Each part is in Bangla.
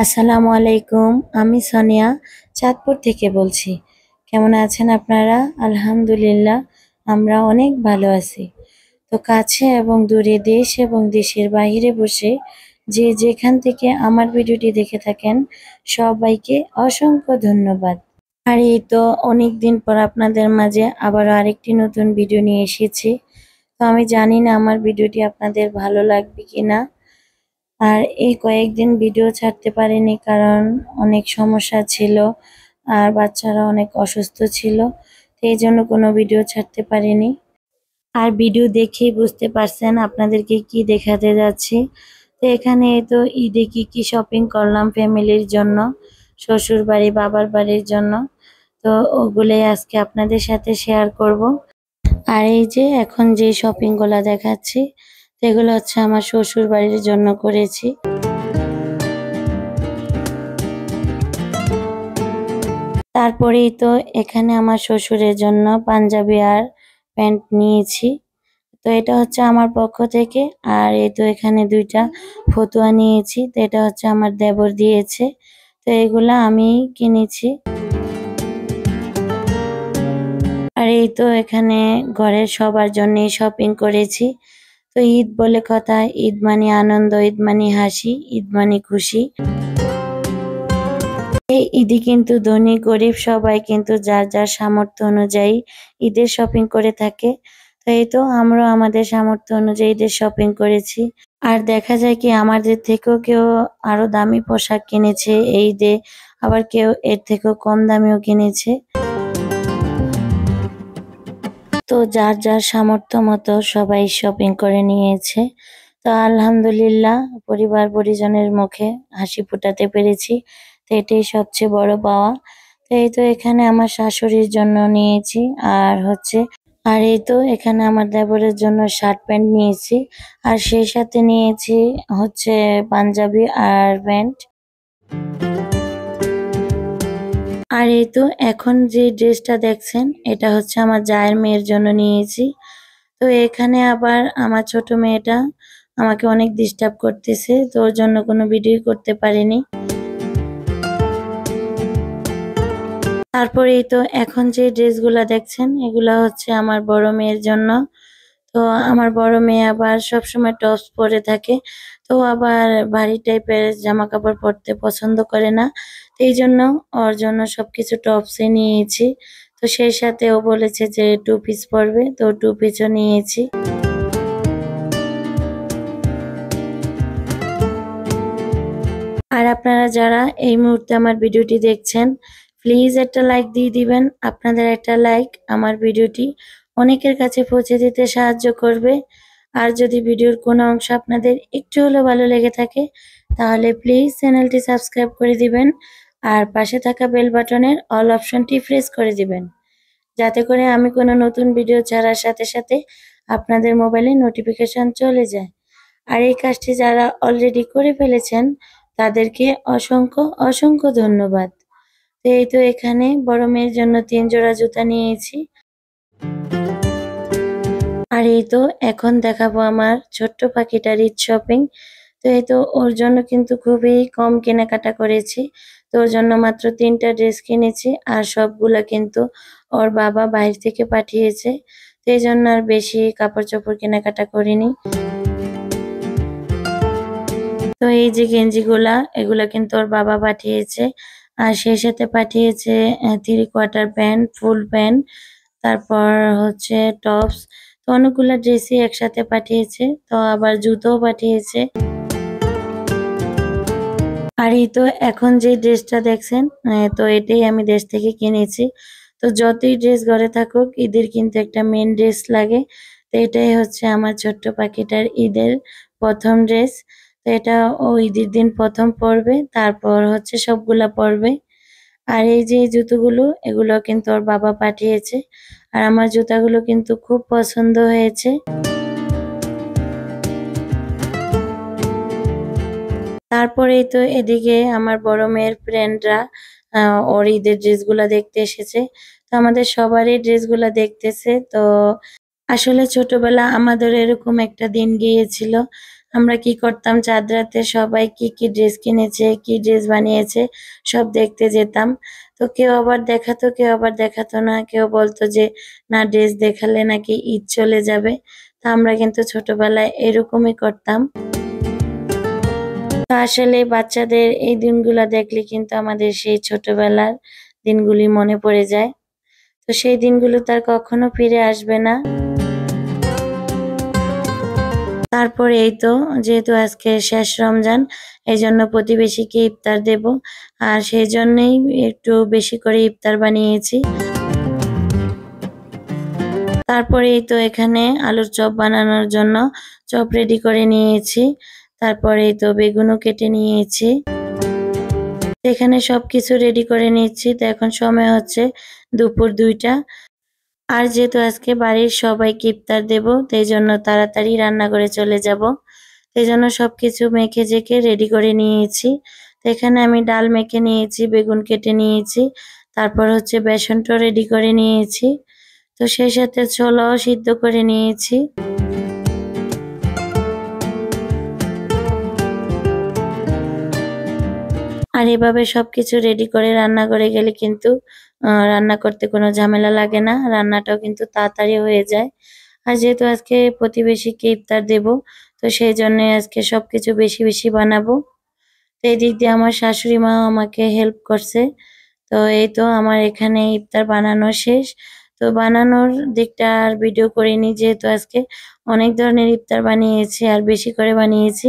আসসালামু আলাইকুম। আমি সোনিয়া চাঁদপুর থেকে বলছি। কেমন আছেন আপনারা? আলহামদুলিল্লাহ আমরা অনেক ভালো আছি। তো কাছে এবং দূরে দেশ এবং দেশের বাইরে বসে যে যেখান থেকে আমার ভিডিওটি দেখে থাকেন সবাইকে অসংখ্য ধন্যবাদ। আর এই তো অনেক দিন পর আপনাদের মাঝে আবারও আরেকটি নতুন ভিডিও নিয়ে এসেছি। তো আমি জানি না আমার ভিডিওটি আপনাদের ভালো লাগবে কিনা। আর এই কয়েকদিন ভিডিও ছাড়তে পারিনি কারণ অনেক সমস্যা ছিল আর বাচ্চারা অনেক অসুস্থ ছিল। তো এই জন্য কোনো ভিডিও ছাড়তে পারিনি। আর ভিডিও দেখেই বুঝতে পারছেন আপনাদেরকে কি দেখাতে যাচ্ছি। তো এখানে তো ঈদে কি শপিং করলাম ফ্যামিলির জন্য, শ্বশুর বাড়ি বাবার বাড়ির জন্য। তো ওগুলোই আজকে আপনাদের সাথে শেয়ার করব। আর এই যে এখন যে শপিং গুলা দেখাচ্ছি সেগুলো হচ্ছে আমার শ্বশুর বাড়ির জন্য করেছি। তারপরেই তো এখানে আমার শ্বশুরের জন্য পাঞ্জাবি আর প্যান্ট নিয়েছি। তো এটা হচ্ছে আমার পক্ষ থেকে। আর এই তো এখানে দুইটা ফতুয়া নিয়েছি। তো এটা হচ্ছে আমার দেবর দিয়েছে। তো এগুলা আমি কিনেছি। আর এই তো এখানে ঘরের সবার জন্যই শপিং করেছি। তো ঈদ বলে কথা, ঈদ মানে আনন্দ, ঈদ মানে হাসি, ঈদ মানে খুশি। এই ঈদে কিন্তু ধনী গরিব সবাই কিন্তু যার যার সামর্থ্য অনুযায়ী ঈদের শপিং করে থাকে। তো এই তো আমরাও আমাদের সামর্থ্য অনুযায়ী ঈদের শপিং করেছি। আর দেখা যায় কি আমাদের থেকেও কেউ আরো দামি পোশাক কিনেছে এই ঈদে, আবার কেউ এর থেকেও কম দামিও কিনেছে। তো যার যার সামর্থ্য মতো সবাই শপিং করে নিয়েছে। তো আলহামদুলিল্লাহ পরিবার পরিজনের মুখে হাসি ফোটাতে পেরেছি। তো এটাই সবচেয়ে বড় পাওয়া। তো এই তো এখানে আমার শাশুড়ির জন্য নিয়েছি আর এই তো এখানে আমার দেবরের জন্য শার্ট প্যান্ট নিয়েছি। আর সেই সাথে নিয়েছি হচ্ছে পাঞ্জাবি আর প্যান্ট। আর এই তো এখন যে ড্রেসটা দেখছেন এটা হচ্ছে আমার জায়ের মেয়ের জন্য নিয়েছি। তো এখানে আবার আমার ছোট মেয়েটা আমাকে অনেক ডিস্টার্ব করতেছে, তো ওর জন্য কোনো ভিডিও করতে পারিনি। তারপরেই তো এখন যে ড্রেসগুলা দেখছেন এগুলা হচ্ছে আমার বড় মেয়ের জন্য। তো আমার বড় মেয়ে আবার সবসময় টপস পরে থাকে। তো আবার ভারী টাইপের জামা কাপড় পরতে পছন্দ করে না। তো এই জন্য ওর জন্য সবকিছু টপসে নিয়েছি। তো সেই সাথে ও বলেছে যে টু পিস পরবে, তো টু পিসও নিয়েছি। আর আপনারা যারা এই মুহূর্তে আমার ভিডিওটি দেখছেন প্লিজ একটা লাইক দিয়ে দিবেন। আপনাদের একটা লাইক আমার ভিডিওটি অনেকের কাছে পৌঁছে দিতে সাহায্য করবে। আর যদি ভিডিওর কোনো অংশ আপনাদের একটু হলেও ভালো লেগে থাকে তাহলে প্লিজ চ্যানেলটি সাবস্ক্রাইব করে দিবেন আর পাশে থাকা বেল বাটনের অল অপশনটি প্রেস করে দিবেন, যাতে করে আমি কোনো নতুন ভিডিও ছাড়ার সাথে সাথে আপনাদের মোবাইলে নোটিফিকেশন চলে যায়। আর এই কাজটি যারা অলরেডি করে ফেলেছেন তাদেরকে অসংখ্য অসংখ্য ধন্যবাদ। তো এই তো এখানে বড় মেয়ের জন্য 3 জোড়া জুতা নিয়েছি। আর এই তো এখন দেখাবো আমার ছোট্ট পাখিটার ঈদ শপিং। তো এই তো ওর জন্য কিন্তু খুবই কম কেনাকাটা করেছি। তো ওর জন্য মাত্র 3টা ড্রেস কিনেছি আর সবগুলা কিন্তু ওর বাবা বাইরে থেকে পাঠিয়েছে। তো এই জন্য আর বেশি কাপড় চোপড় কেনাকাটা করিনি। তো এই যে গেঞ্জিগুলা এগুলা কিন্তু ওর বাবা পাঠিয়েছে। আর সেই সাথে পাঠিয়েছে 3/4 প্যান্ট, ফুল প্যান্ট, তারপর হচ্ছে টপস। তো অনেকগুলা ড্রেসই একসাথে পাঠিয়েছে। তো আবার জুতোও পাঠিয়েছে। আর এই তো এখন যে ড্রেসটা দেখছেন তো এটাই আমি দেশ থেকে কিনেছি। তো যতই ড্রেস ঘরে থাকুক ঈদের কিন্তু একটা মেন ড্রেস লাগে। তো এটাই হচ্ছে আমার ছোট্ট পাখিটার ঈদের প্রথম ড্রেস। তো এটা ও ঈদের দিন প্রথম পরবে, তারপর হচ্ছে সবগুলা পরবে। আর এই যে এই জুতোগুলো এগুলো কিন্তু ওর বাবা পাঠিয়েছে। আর আমার জুতাগুলো কিন্তু খুব পছন্দ হয়েছে। তারপরেই তো এদিকে আমার বড় মেয়ের ফ্রেন্ডরা ওর ঈদের ড্রেসগুলা দেখতে এসেছে। তো আমাদের সবারই ড্রেসগুলা দেখতেছে। তো আসলে ছোটবেলা আমাদের এরকম একটা দিন গিয়েছিল আমরা কি করতাম, চাঁদ রাতে সবাই কি কি ড্রেস কিনেছে, কি ড্রেস বানিয়েছে সব দেখতে যেতাম। তো কেউ আবার দেখাতো, কেউ আবার দেখাতো না, কেউ বলতো যে না ড্রেস দেখালে নাকি ঈদ চলে যাবে। তো আমরা কিন্তু ছোটবেলায় এরকমই করতাম। তো আসলে বাচ্চাদের এই দিনগুলা দেখলে কিন্তু আমাদের সেই ছোটবেলার দিনগুলি মনে পড়ে যায়। তো সেই দিনগুলো তার কখনো ফিরে আসবে না। তারপরে এই তো, যেহেতু আজকে শেষ রমজান, এই জন্য প্রতিবেশীকে ইফতার দেব। আর সেই জন্যই একটু বেশি করে ইফতার বানিয়েছি। তারপরে এই তো এখানে আলুর চপ বানানোর জন্য চপ রেডি করে নিয়েছি। তারপরে এই তো বেগুনও কেটে নিয়েছি। এখানে সবকিছু রেডি করে নিচ্ছি। তো এখন সময় হচ্ছে দুপুর 2টা। আর যেহেতু আজকে বাড়ির সবাইকে ইফতার দেব, তাই জন্য তাড়াতাড়ি রান্না করে চলে যাব। এই জন্য সবকিছু মেখে জেকে রেডি করে নিয়েছি। তো এখানে আমি ডাল মেখে নিয়েছি, বেগুন কেটে নিয়েছি, তারপর হচ্ছে বেসনটা রেডি করে নিয়েছি। তো সেই সাথে ছোলাও সিদ্ধ করে নিয়েছি। আর এভাবে সবকিছু রেডি করে রান্না করে গেলে কিন্তু রান্না করতে কোনো ঝামেলা লাগে না, রান্নাটাও কিন্তু তাড়াতাড়ি হয়ে যায়। আর যেহেতু আজকে প্রতিবেশীকে ইফতার দেব, তো সেই জন্য আজকে সবকিছু বেশি বেশি বানাবো। তো এই দিক দিয়ে আমার শাশুড়ি মা আমাকে হেল্প করছে। তো এই তো আমার এখানে ইফতার বানানো শেষ। তো বানানোর দিকটা আর ভিডিও করিনি, যেহেতু আজকে অনেক ধরনের ইফতার বানিয়েছি আর বেশি করে বানিয়েছি,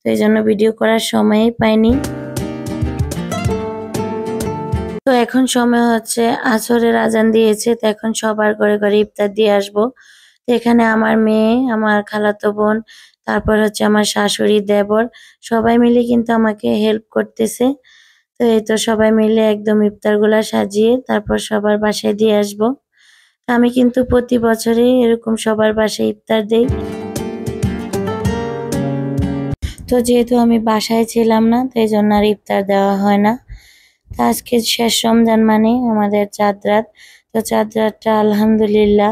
তো এই জন্য ভিডিও করার সময়ই পাইনি। তো এখন সময় হচ্ছে আসরের আজান দিয়েছে, তো এখন সবার ঘরে ঘরে ইফতার দিয়ে আসবো। তো এখানে আমার মেয়ে, আমার খালাতো বোন, তারপর হচ্ছে আমার শাশুড়ি, দেবর, সবাই মিলে কিন্তু আমাকে হেল্প করতেছে। তো এই তো সবাই মিলে একদম ইফতারগুলা সাজিয়ে তারপর সবার বাসায় দিয়ে আসবো। আমি কিন্তু প্রতি বছরই এরকম সবার বাসায় ইফতার দেই। তো যেহেতু আমি বাসায় ছিলাম না, তো এই জন্য আর ইফতার দেওয়া হয় না। তো আজকে শেষ রমজান মানে আমাদের চাঁদ রাত। তো চাঁদ রাতটা আলহামদুলিল্লাহ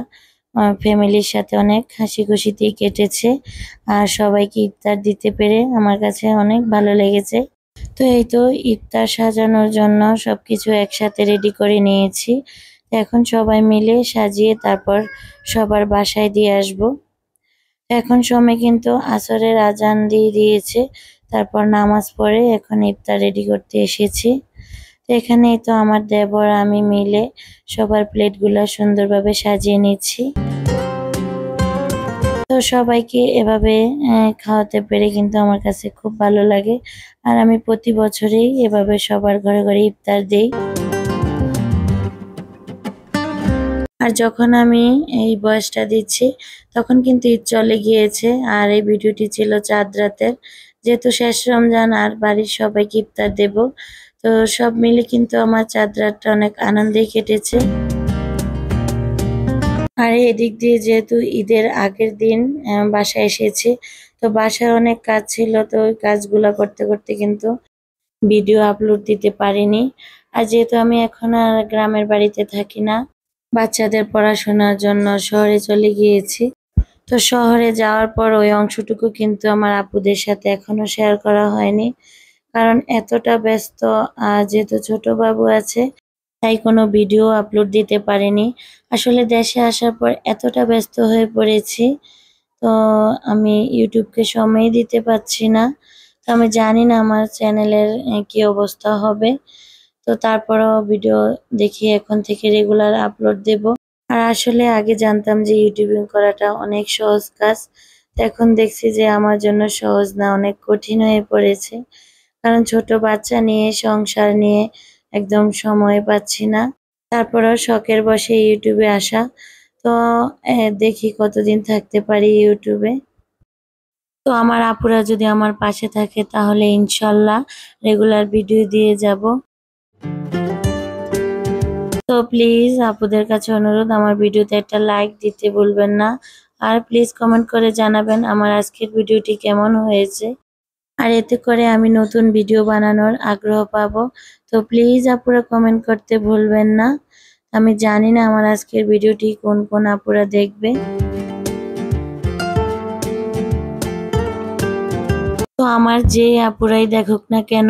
ফ্যামিলির সাথে অনেক হাসি খুশিতেই কেটেছে। আর সবাইকে ইফতার দিতে পেরে আমার কাছে অনেক ভালো লেগেছে। তো এই তো ইফতার সাজানোর জন্য সবকিছু একসাথে রেডি করে নিয়েছি। তো এখন সবাই মিলে সাজিয়ে তারপর সবার বাসায় দিয়ে আসব। এখন সময় কিন্তু আসরের আজান দিয়ে দিয়েছে। তারপর নামাজ পড়ে এখন ইফতার রেডি করতে এসেছি। তো এখানেই তো আমার দেবর আমি মিলে সবার প্লেটগুলো সুন্দরভাবে সাজিয়ে নিচ্ছি। তো সবাইকে এভাবে খাওয়াতে পেরে কিন্তু আমার কাছে খুব ভালো লাগে। আর আমি প্রতি বছরেই এভাবে সবার ঘরে ঘরে ইফতার দেই। আর যখন আমি এই বয়সটা দিচ্ছি, তখন কিন্তু ঈদ চলে গিয়েছে। আর এই ভিডিওটি ছিল চাঁদ রাতের, যেহেতু শেষ রমজান আর বাড়ির সবাইকে ইফতার দেব। তো সব মিলে কিন্তু আমার চাঁদ রাতটা অনেক আনন্দেই কেটেছে। আর এদিক দিয়ে যেহেতু ঈদের আগের দিন বাসায় এসেছি, তো বাসায় অনেক কাজ ছিল, তো ওই কাজগুলো করতে করতে কিন্তু ভিডিও আপলোড দিতে পারিনি। আর যেহেতু আমি এখন আর গ্রামের বাড়িতে থাকি না, বাচ্চাদের পড়াশোনার জন্য শহরে চলে গিয়েছি। তো শহরে যাওয়ার পর ওই অংশটুকু কিন্তু আমার আপুদের সাথে এখনো শেয়ার করা হয়নি, কারণ এতটা ব্যস্ত। যেহেতু ছোট বাবু আছে, তাই কোনো ভিডিও আপলোড দিতে পারিনি। আসলে দেশে আসার পর এতটা ব্যস্ত হয়ে পড়েছি, তো আমি ইউটিউবকে সময় দিতে পারছি না। তো আমি জানি না আমার চ্যানেলের কি অবস্থা হবে। তো তারপরেও ভিডিও দেখি এখন থেকে রেগুলার আপলোড দেব। আর আসলে আগে জানতাম যে ইউটিউবিং করাটা অনেক সহজ কাজ। তো এখন দেখছি যে আমার জন্য সহজ না, অনেক কঠিন হয়ে পড়েছে। কারণ ছোট বাচ্চা নিয়ে, সংসার নিয়ে একদম সময় পাচ্ছি না। তারপরেও শখের বশে ইউটিউবে আসা। তো দেখি কতদিন থাকতে পারি ইউটিউবে। তো আমার আপুরা যদি আমার পাশে থাকে তাহলে ইনশাল্লাহ রেগুলার ভিডিও দিয়ে যাব। তো প্লিজ আপুদের কাছে অনুরোধ, আমার ভিডিওতে একটা লাইক দিতে ভুলবেন না। আর প্লিজ কমেন্ট করে জানাবেন আমার আজকের ভিডিওটি কেমন হয়েছে। আর এতে করে আমি নতুন ভিডিও বানানোর আগ্রহ পাবো। তো প্লিজ আপুরা কমেন্ট করতে ভুলবেন না। আমি জানি না আমার আজকের ভিডিওটি কোন কোন আপুরা দেখবে। আমার যে আপুরাই দেখুক না কেন,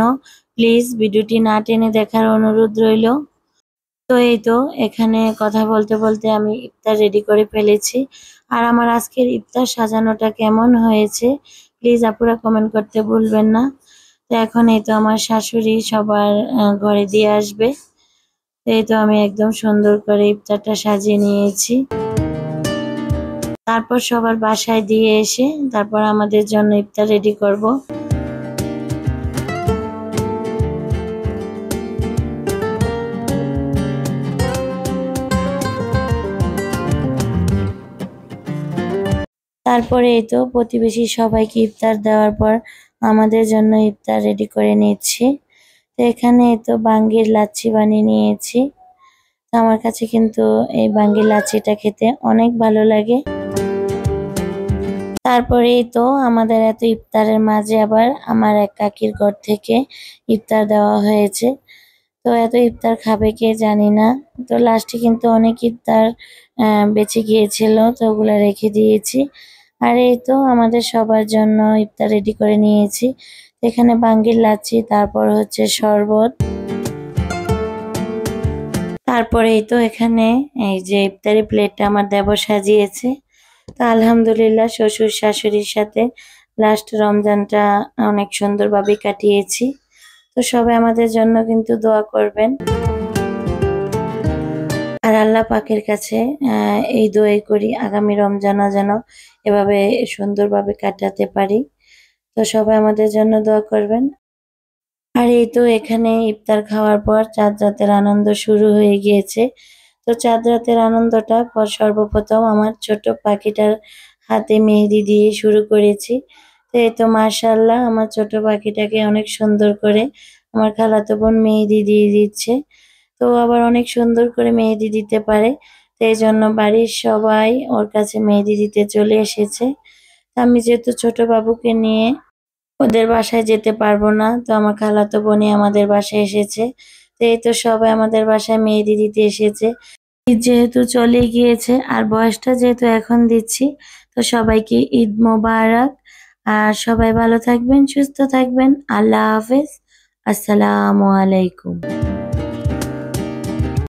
প্লিজ ভিডিওটি না টেনে দেখার অনুরোধ রইল। তো এই তো এখানে কথা বলতে বলতে আমি ইফতার রেডি করে ফেলেছি। আর আমার আজকের ইফতার সাজানোটা কেমন হয়েছে প্লিজ আপুরা কমেন্ট করতে ভুলবেন না। তো এখন এই তো আমার শাশুড়ি সবার ঘরে দিয়ে আসবে। তো এই তো আমি একদম সুন্দর করে ইফতারটা সাজিয়ে নিয়েছি। তারপর সবার বাসায় দিয়ে এসে তারপর আমাদের জন্য ইফতার রেডি করব। তারপরে এই তো প্রতিবেশী সবাইকে ইফতার দেওয়ার পর আমাদের জন্য ইফতার রেডি করে নিচ্ছি। তো এখানে এই তো বাঙ্গির লাচ্ছি বানিয়ে নিয়েছি। তো আমার কাছে কিন্তু এই বাঙ্গির লাচ্ছিটা খেতে অনেক ভালো লাগে। তারপরেই তো আমাদের এত ইফতারের মাঝে আবার আমার এক কাকির ঘর থেকে ইফতার দেওয়া হয়েছে। তো এত ইফতার খাবে কে জানি না। তো লাস্টে কিন্তু অনেক ইফতার বেঁচে গিয়েছিল, তো ওগুলো রেখে দিয়েছি। আর এই তো আমাদের সবার জন্য ইফতার রেডি করে নিয়েছি। এখানে বাঙ্গির লাচ্ছি, তারপর হচ্ছে শরবত। তারপরে এই তো এখানে এই যে ইফতারি প্লেটটা আমার দেবর সাজিয়েছে। তো আলহামদুলিল্লাহ শ্বশুর শাশুড়ির সাথে লাস্ট রমজানটা অনেক সুন্দরভাবে কাটিয়েছি। তো সবাই আমাদের জন্য কিন্তু দোয়া করবেন। আর আল্লাহ পাকের কাছে এই দোয়াই করি আগামী রমজানও যেন এভাবে সুন্দরভাবে কাটাতে পারি। তো সবাই আমাদের জন্য দোয়া করবেন। আর এই তো এখানে ইফতার খাওয়ার পর চাঁদ রাতের আনন্দ শুরু হয়ে গিয়েছে। তো চাঁদ রাতের আনন্দটা সর্বপ্রথম আমার ছোট পাখিটার হাতে মেহেদি দিয়ে শুরু করেছি। তো এই তো মাশাআল্লাহ আমার ছোট পাখিটাকে অনেক সুন্দর করে আমার খালাতো বোন মেহেদি দিয়ে দিচ্ছে। তো আবার অনেক সুন্দর করে মেহেদি দিতে পারে। তো এই জন্য বাড়ির সবাই ওর কাছে মেহেদি দিতে চলে এসেছে। আমি যেহেতু ছোট বাবুকে নিয়ে ওদের বাসায় যেতে পারবো না, তো আমার খালাতো বোনই আমাদের বাসায় এসেছে। তো এই তো সবাই আমাদের বাসায় মেহেদি দিতে এসেছে। ঈদ যেহেতু চলে গিয়েছে আর বয়সটা যেহেতু এখন দিচ্ছি, তো সবাইকে ঈদ মোবারক। আর সবাই ভালো থাকবেন, সুস্থ থাকবেন। আল্লাহ হাফেজ। আসসালামু আলাইকুম।